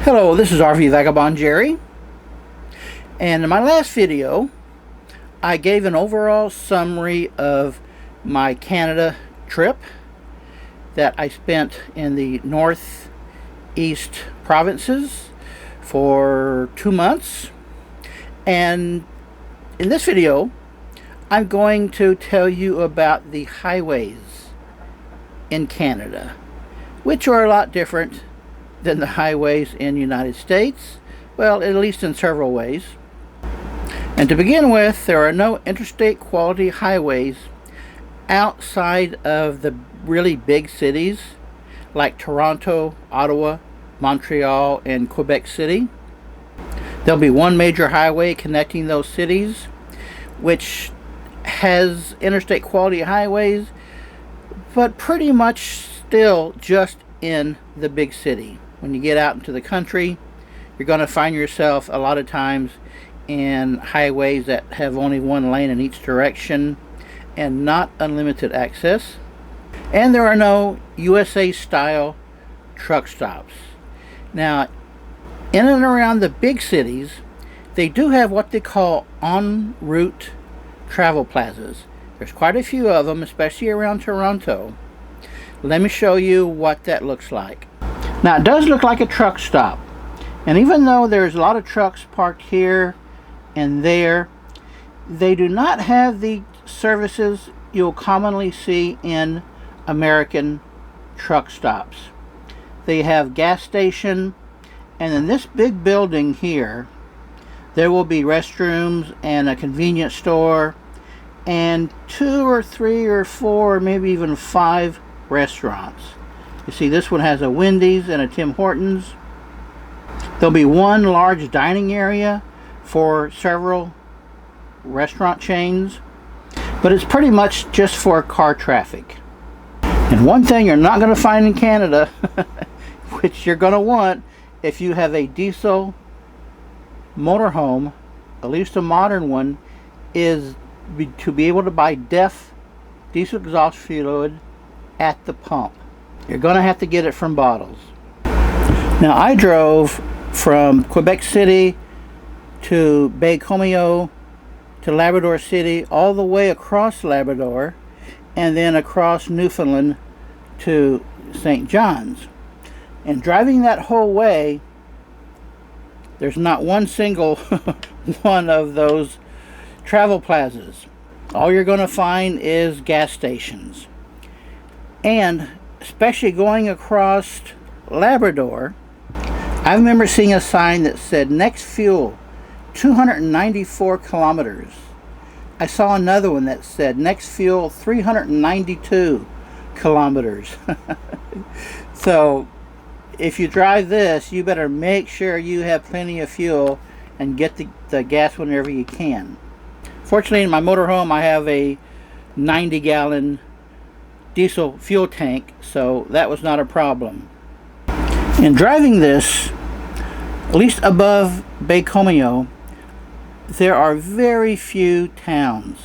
Hello, this is RV Vagabond Jerry, and in my last video I gave an overall summary of my Canada trip that I spent in the northeast provinces for 2 months. And in this video I'm going to tell you about the highways in Canada, which are a lot different than the highways in the United States, well, at least in several ways. And to begin with, there are no interstate quality highways outside of the really big cities like Toronto, Ottawa, Montreal, and Quebec City. There'll be one major highway connecting those cities, which has interstate quality highways, but pretty much still just in the big city. When you get out into the country, you're going to find yourself a lot of times in highways that have only one lane in each direction and not unlimited access. And there are no USA style truck stops. Now, in and around the big cities, they do have what they call en route travel plazas. There's quite a few of them, especially around Toronto. Let me show you what that looks like. Now, it does look like a truck stop, and even though there's a lot of trucks parked here and there, they do not have the services you'll commonly see in American truck stops. They have gas station, and in this big building here there will be restrooms and a convenience store and 2 or 3 or 4 or maybe even 5 restaurants. You see, this one has a Wendy's and a Tim Hortons. There'll be one large dining area for several restaurant chains, but it's pretty much just for car traffic. And one thing you're not going to find in Canada, which you're going to want if you have a diesel motorhome, at least a modern one, is to be able to buy DEF diesel exhaust fluid at the pump. You're going to have to get it from bottles. Now, I drove from Quebec City to Baie-Comeau to Labrador City, all the way across Labrador, and then across Newfoundland to St. John's. And driving that whole way, there's not one single one of those travel plazas. All you're going to find is gas stations. And especially going across Labrador, I remember seeing a sign that said next fuel 294 kilometers. I saw another one that said next fuel 392 kilometers. So if you drive this, you better make sure you have plenty of fuel and get the gas whenever you can. Fortunately, in my motorhome I have a 90-gallon diesel fuel tank, so that was not a problem. In driving this, at least above Baie-Comeau, there are very few towns,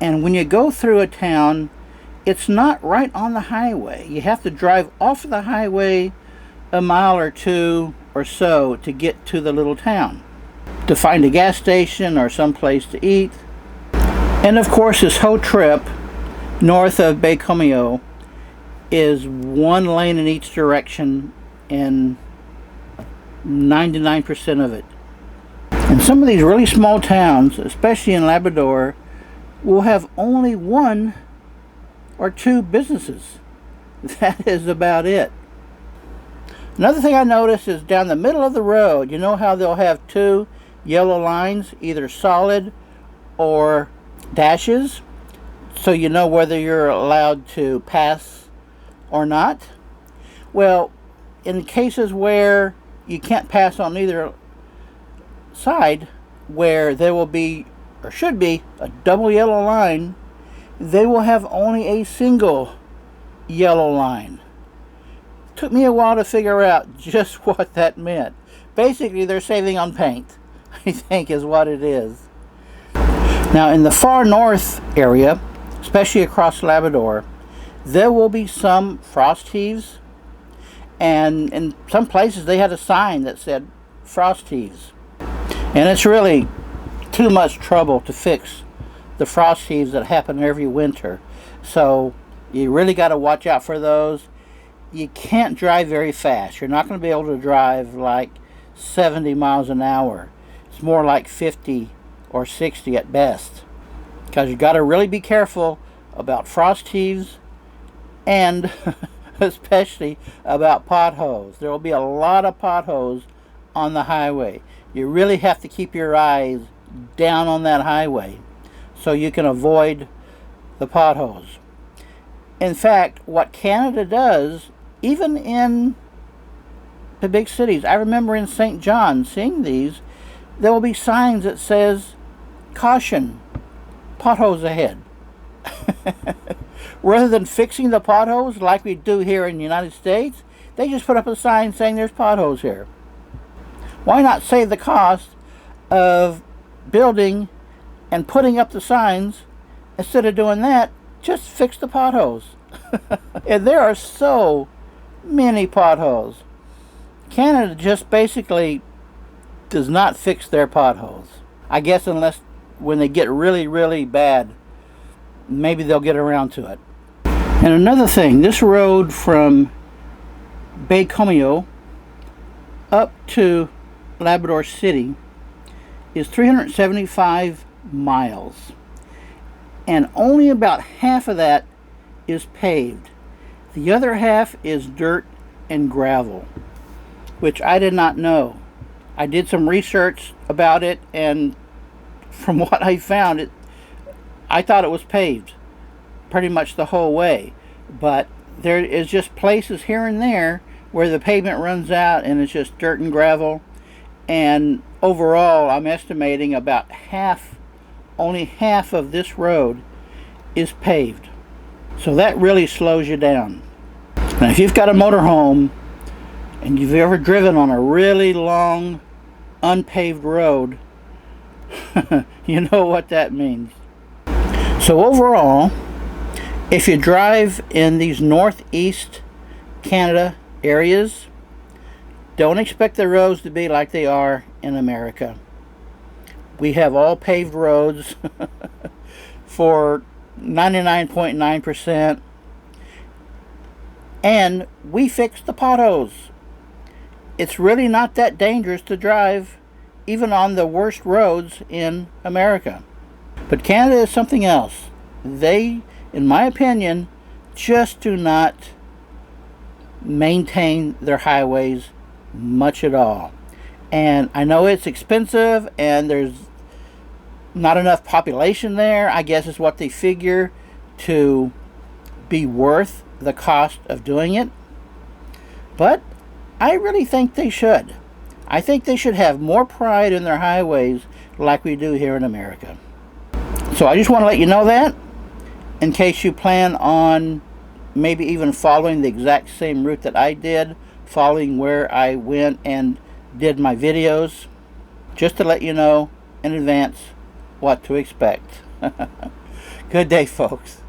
and when you go through a town, it's not right on the highway. You have to drive off of the highway a mile or two or so to get to the little town, to find a gas station or some place to eat. And of course, this whole trip north of Baie-Comeau is one lane in each direction, and 99% of it. And some of these really small towns, especially in Labrador, will have only 1 or 2 businesses. That is about it. Another thing I noticed is down the middle of the road, you know how they'll have 2 yellow lines, either solid or dashes, so you know whether you're allowed to pass or not. Well, in cases where you can't pass on either side, where there will be, or should be, a double yellow line, they will have only a single yellow line. Took me a while to figure out just what that meant. Basically, they're saving on paint, I think is what it is. Now, in the far north area, especially across Labrador, there will be some frost heaves, And in some places they had a sign that said frost heaves. And it's really too much trouble to fix the frost heaves that happen every winter. So you really got to watch out for those. You can't drive very fast. You're not going to be able to drive like 70 miles an hour. It's more like 50 or 60 at best. Because you got to really be careful about frost heaves and especially about potholes. There will be a lot of potholes on the highway. You really have to keep your eyes down on that highway so you can avoid the potholes. In fact, what Canada does, even in the big cities, I remember in St. John seeing these, there will be signs that says, caution, potholes ahead. Rather than fixing the potholes like we do here in the United States, they just put up a sign saying there's potholes here. Why not save the cost of building and putting up the signs? Instead of doing that, just fix the potholes. And there are so many potholes. Canada just basically does not fix their potholes. I guess unless when they get really, really bad, maybe they'll get around to it. And another thing, this road from Baie-Comeau up to Labrador City is 375 miles. And only about half of that is paved. The other half is dirt and gravel, which I did not know. I did some research about it, and from what I found, I thought it was paved pretty much the whole way, but there is just places here and there where the pavement runs out and it's just dirt and gravel. And overall, I'm estimating about only half of this road is paved. So that really slows you down. Now, if you've got a motorhome and you've ever driven on a really long unpaved road, you know what that means. So overall, if you drive in these northeast Canada areas, don't expect the roads to be like they are in America. We have all paved roads for 99.9%, and we fix the potholes. It's really not that dangerous to drive even on the worst roads in America. But Canada is something else. They, in my opinion, just do not maintain their highways much at all. And I know it's expensive and there's not enough population there, I guess is what they figure, to be worth the cost of doing it. But I really think they should. I think they should have more pride in their highways like we do here in America. So I just want to let you know that, in case you plan on maybe even following the exact same route that I did, following where I went and did my videos, just to let you know in advance what to expect. Good day, folks.